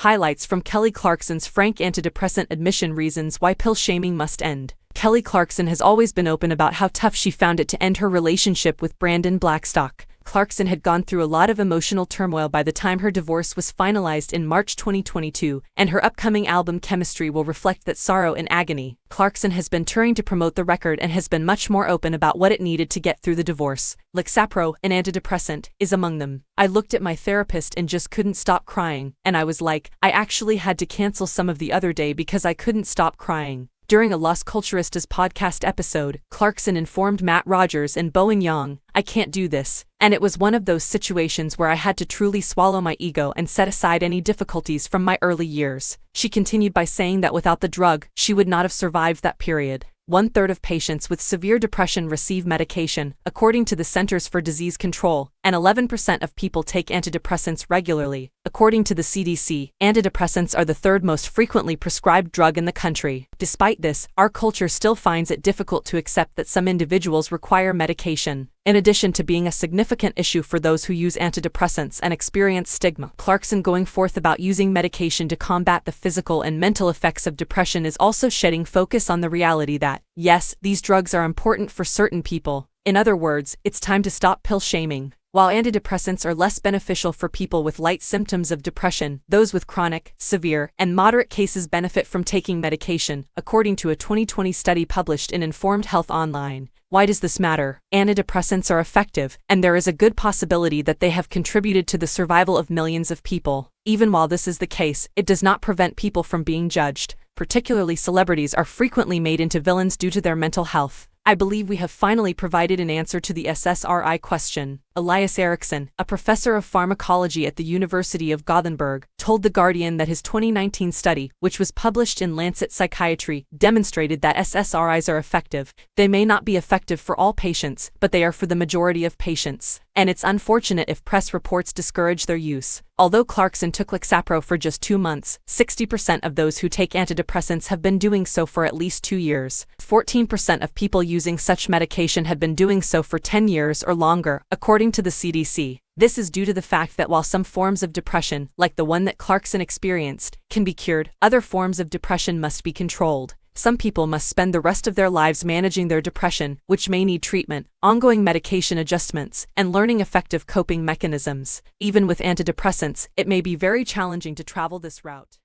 Highlights from Kelly Clarkson's frank antidepressant admission: reasons why pill shaming must end. Kelly Clarkson has always been open about how tough she found it to end her relationship with Brandon Blackstock. Clarkson had gone through a lot of emotional turmoil by the time her divorce was finalized in March 2022, and her upcoming album Chemistry will reflect that sorrow and agony. Clarkson has been touring to promote the record and has been much more open about what it needed to get through the divorce. Lexapro, an antidepressant, is among them. I looked at my therapist and just couldn't stop crying, and I was like, I actually had to cancel some of the other day because I couldn't stop crying. During a Las Culturistas podcast episode, Clarkson informed Matt Rogers and Bowen Yang, I can't do this, and it was one of those situations where I had to truly swallow my ego and set aside any difficulties from my early years. She continued by saying that without the drug, she would not have survived that period. 1/3 of patients with severe depression receive medication, according to the Centers for Disease Control, and 11% of people take antidepressants regularly. According to the CDC, antidepressants are the third most frequently prescribed drug in the country. Despite this, our culture still finds it difficult to accept that some individuals require medication. In addition to being a significant issue for those who use antidepressants and experience stigma, Clarkson going forth about using medication to combat the physical and mental effects of depression is also shedding focus on the reality that, yes, these drugs are important for certain people. In other words, it's time to stop pill shaming. While antidepressants are less beneficial for people with light symptoms of depression, those with chronic, severe, and moderate cases benefit from taking medication, according to a 2020 study published in Informed Health Online. Why does this matter? Antidepressants are effective, and there is a good possibility that they have contributed to the survival of millions of people. Even while this is the case, it does not prevent people from being judged. Particularly celebrities are frequently made into villains due to their mental health. I believe we have finally provided an answer to the SSRI question. Elias Eriksson, a professor of pharmacology at the University of Gothenburg, told The Guardian that his 2019 study, which was published in Lancet Psychiatry, demonstrated that SSRIs are effective. They may not be effective for all patients, but they are for the majority of patients. And it's unfortunate if press reports discourage their use. Although Clarkson took Lexapro for just 2 months, 60% of those who take antidepressants have been doing so for at least 2 years. 14% of people using such medication had been doing so for 10 years or longer, according to the CDC. This is due to the fact that while some forms of depression, like the one that Clarkson experienced, can be cured, other forms of depression must be controlled. Some people must spend the rest of their lives managing their depression, which may need treatment, ongoing medication adjustments, and learning effective coping mechanisms. Even with antidepressants, it may be very challenging to travel this route.